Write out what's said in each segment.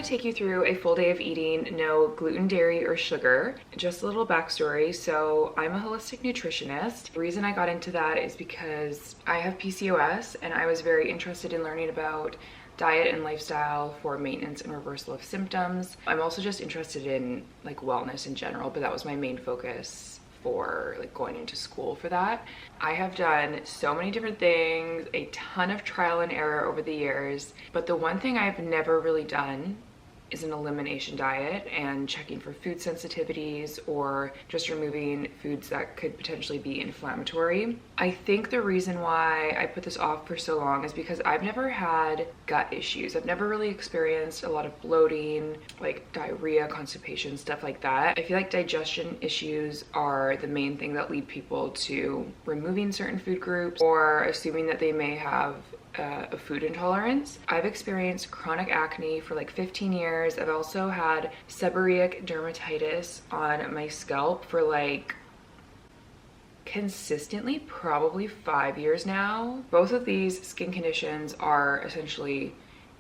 take you through a full day of eating no gluten, dairy, or sugar. Just a little backstory. So I'm a holistic nutritionist. The reason I got into that is because I have PCOS and I was very interested in learning about diet and lifestyle for maintenance and reversal of symptoms. I'm also just interested in like wellness in general, but that was my main focus for like going into school for that. I have done so many different things, a ton of trial and error over the years, but the one thing I've never really done is an elimination diet and checking for food sensitivities or just removing foods that could potentially be inflammatory. I think the reason why I put this off for so long is because I've never had gut issues. I've never really experienced a lot of bloating, like diarrhea, constipation, stuff like that. I feel like digestion issues are the main thing that lead people to removing certain food groups or assuming that they may have a food intolerance. I've experienced chronic acne for like 15 years. I've also had seborrheic dermatitis on my scalp for like consistently probably 5 years now. Both of these skin conditions are essentially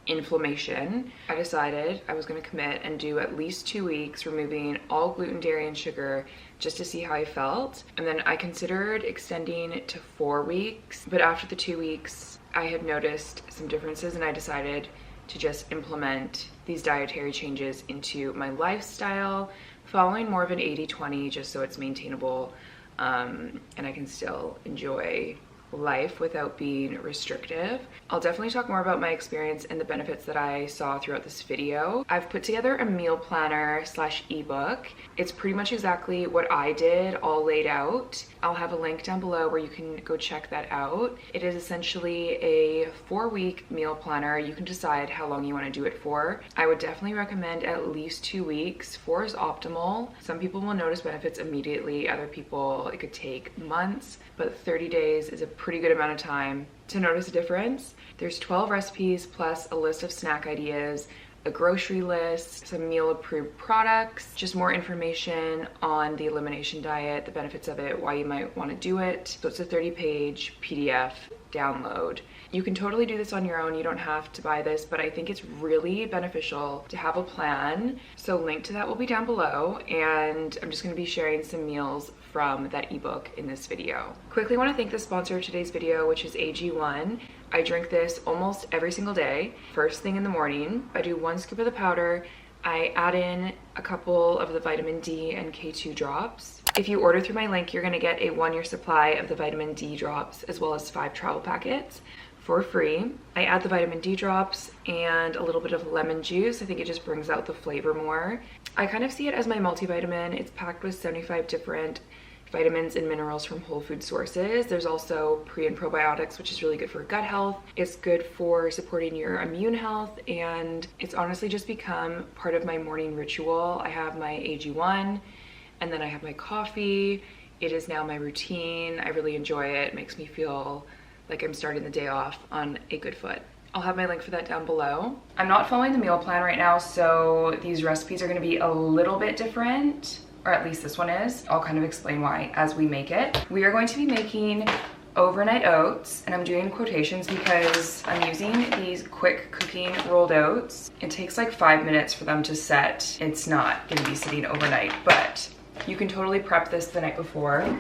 inflammation. I decided I was going to commit and do at least 2 weeks removing all gluten, dairy, and sugar just to see how I felt. And then I considered extending it to 4 weeks, but after the 2 weeks I had noticed some differences and I decided to just implement these dietary changes into my lifestyle, following more of an 80-20 just so it's maintainable and I can still enjoy life without being restrictive. I'll definitely talk more about my experience and the benefits that I saw throughout this video. I've put together a meal planner / ebook. It's pretty much exactly what I did, all laid out. I'll have a link down below where you can go check that out. It is essentially a 4-week meal planner. You can decide how long you want to do it for. I would definitely recommend at least 2 weeks. 4 is optimal. Some people will notice benefits immediately. Other people, it could take months, but 30 days is a pretty good amount of time to notice a difference. There's 12 recipes plus a list of snack ideas, a grocery list, some meal approved products, just more information on the elimination diet, the benefits of it, why you might want to do it. So it's a 30-page PDF download. You can totally do this on your own. You don't have to buy this, but I think it's really beneficial to have a plan. So link to that will be down below, and I'm just going to be sharing some meals from that ebook in this video. Quickly want to thank the sponsor of today's video, which is AG1. I drink this almost every single day. First thing in the morning, I do 1 scoop of the powder. I add in a couple of the vitamin D and K2 drops. If you order through my link, you're going to get a 1-year supply of the vitamin D drops as well as 5 travel packets for free. I add the vitamin D drops and a little bit of lemon juice. I think it just brings out the flavor more. I kind of see it as my multivitamin. It's packed with 75 different vitamins and minerals from whole food sources. There's also pre and probiotics, which is really good for gut health. It's good for supporting your immune health, and it's honestly just become part of my morning ritual. I have my AG1 and then I have my coffee. It is now my routine. I really enjoy it. It makes me feel like I'm starting the day off on a good foot. I'll have my link for that down below. I'm not following the meal plan right now, so these recipes are going to be a little bit different, or at least this one is. I'll kind of explain why as we make it. We are going to be making overnight oats, and I'm doing quotations because I'm using these quick cooking rolled oats. It takes like 5 minutes for them to set. It's not going to be sitting overnight, but you can totally prep this the night before.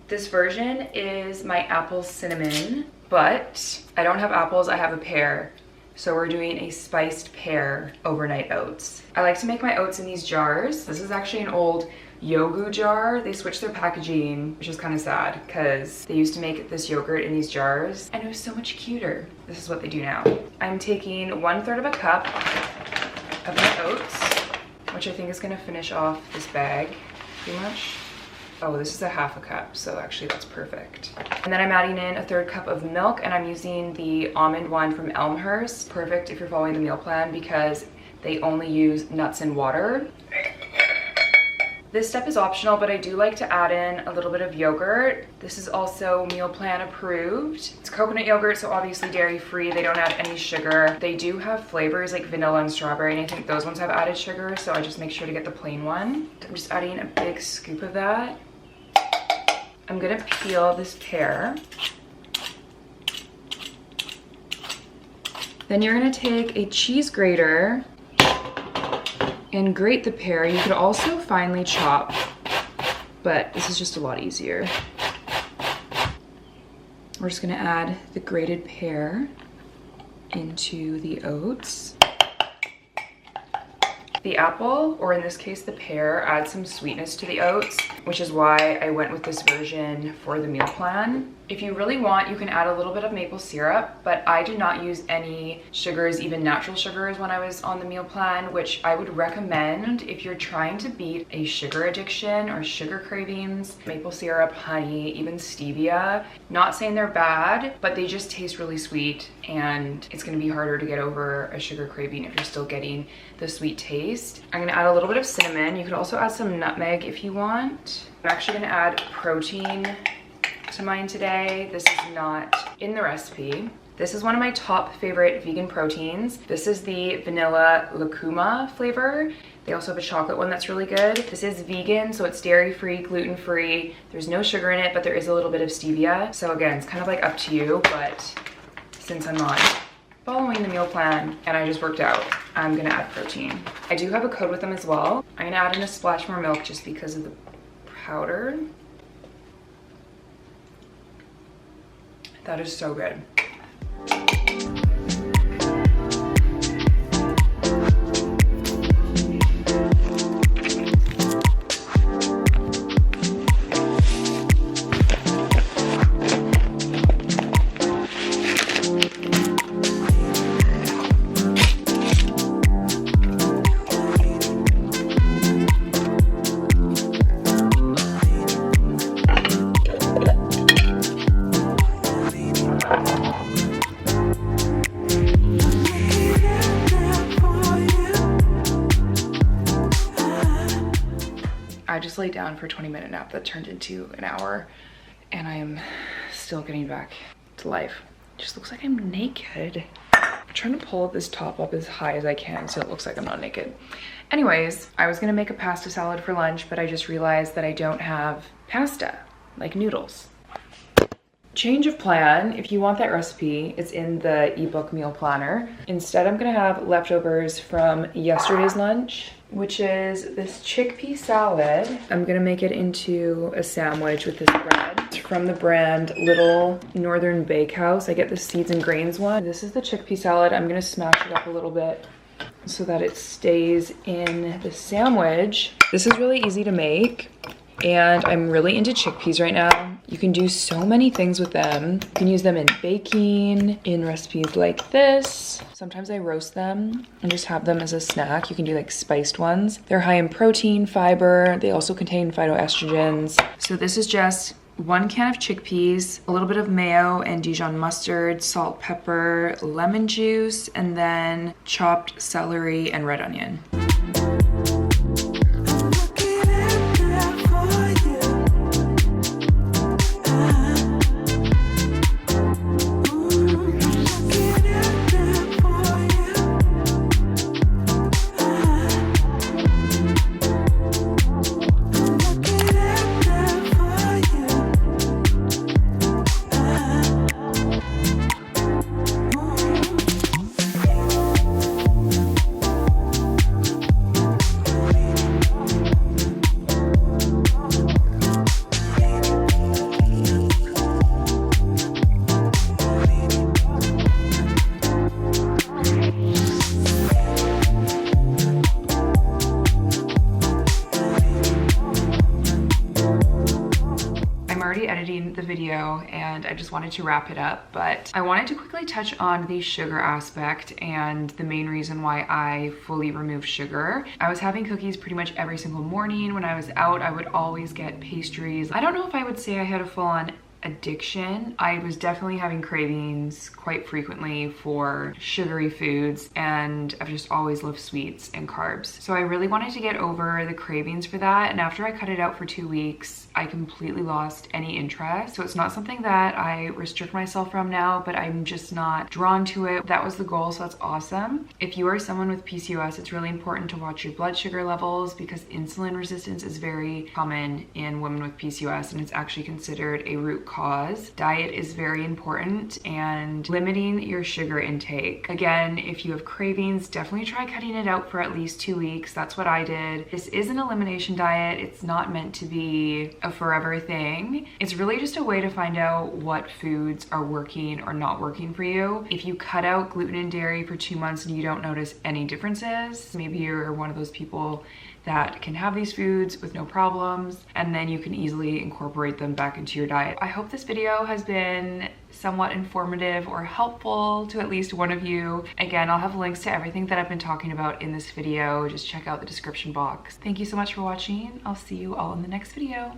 This version is my apple cinnamon, but I don't have apples, I have a pear. So we're doing a spiced pear overnight oats. I like to make my oats in these jars. This is actually an old Yogu jar. They switched their packaging, which is kind of sad because they used to make this yogurt in these jars and it was so much cuter. This is what they do now. I'm taking 1/3 of a cup of my oats, which I think is gonna finish off this bag pretty much. Oh, this is a 1/2 cup, so actually that's perfect. And then I'm adding in a 1/3 cup of milk, and I'm using the almond one from Elmhurst. Perfect if you're following the meal plan because they only use nuts and water. This step is optional, but I do like to add in a little bit of yogurt. This is also meal plan approved. It's coconut yogurt, so obviously dairy free. They don't add any sugar. They do have flavors like vanilla and strawberry, and I think those ones have added sugar, so I just make sure to get the plain one. I'm just adding a big scoop of that. I'm gonna peel this pear. Then you're gonna take a cheese grater and grate the pear. You could also finely chop, but this is just a lot easier. We're just gonna add the grated pear into the oats. The apple, or in this case the pear, adds some sweetness to the oats, which is why I went with this version for the meal plan. If you really want, you can add a little bit of maple syrup, but I did not use any sugars, even natural sugars, when I was on the meal plan, which I would recommend if you're trying to beat a sugar addiction or sugar cravings. Maple syrup, honey, even stevia. Not saying they're bad, but they just taste really sweet, and it's gonna be harder to get over a sugar craving if you're still getting the sweet taste. I'm gonna add a little bit of cinnamon. You could also add some nutmeg if you want. I'm actually gonna add protein to mine today. This is not in the recipe. This is one of my top favorite vegan proteins. This is the vanilla lucuma flavor. They also have a chocolate one that's really good. This is vegan, so it's dairy-free, gluten-free. There's no sugar in it, but there is a little bit of stevia. So again, it's kind of like up to you, but since I'm not following the meal plan and I just worked out, I'm gonna add protein. I do have a code with them as well. I'm gonna add in a splash more milk just because of the powder. That is so good. I just laid down for a 20-minute nap that turned into an hour, and I am still getting back to life. It just looks like I'm naked. I'm trying to pull this top up as high as I can so it looks like I'm not naked. Anyways, I was gonna make a pasta salad for lunch, but I just realized that I don't have pasta, like noodles. Change of plan. If you want that recipe, it's in the ebook meal planner. Instead, I'm gonna have leftovers from yesterday's lunch, which is this chickpea salad. I'm gonna make it into a sandwich with this bread. It's from the brand Little Northern Bakehouse. I get the seeds and grains one. This is the chickpea salad. I'm gonna smash it up a little bit so that it stays in the sandwich. This is really easy to make, and I'm really into chickpeas right now. You can do so many things with them. You can use them in baking, in recipes like this. Sometimes I roast them and just have them as a snack. You can do like spiced ones. They're high in protein, fiber. They also contain phytoestrogens. So this is just 1 can of chickpeas, a little bit of mayo and Dijon mustard, salt, pepper, lemon juice, and then chopped celery and red onion. Editing the video and I just wanted to wrap it up, but I wanted to quickly touch on the sugar aspect and the main reason why I fully removed sugar. I was having cookies pretty much every single morning. When I was out, I would always get pastries. I don't know if I would say I had a full-on addiction. I was definitely having cravings quite frequently for sugary foods, and I've just always loved sweets and carbs. So I really wanted to get over the cravings for that, and after I cut it out for 2 weeks, I completely lost any interest. So it's not something that I restrict myself from now, but I'm just not drawn to it. That was the goal, so that's awesome. If you are someone with PCOS, it's really important to watch your blood sugar levels because insulin resistance is very common in women with PCOS, and it's actually considered a root cause. Diet is very important, and limiting your sugar intake. Again, if you have cravings, definitely try cutting it out for at least 2 weeks. That's what I did. This is an elimination diet. It's not meant to be a forever thing. It's really just a way to find out what foods are working or not working for you. If you cut out gluten and dairy for 2 months and you don't notice any differences, maybe you're one of those people that can have these foods with no problems, and then you can easily incorporate them back into your diet. I hope this video has been somewhat informative or helpful to at least one of you. Again, I'll have links to everything that I've been talking about in this video. Just check out the description box. Thank you so much for watching. I'll see you all in the next video.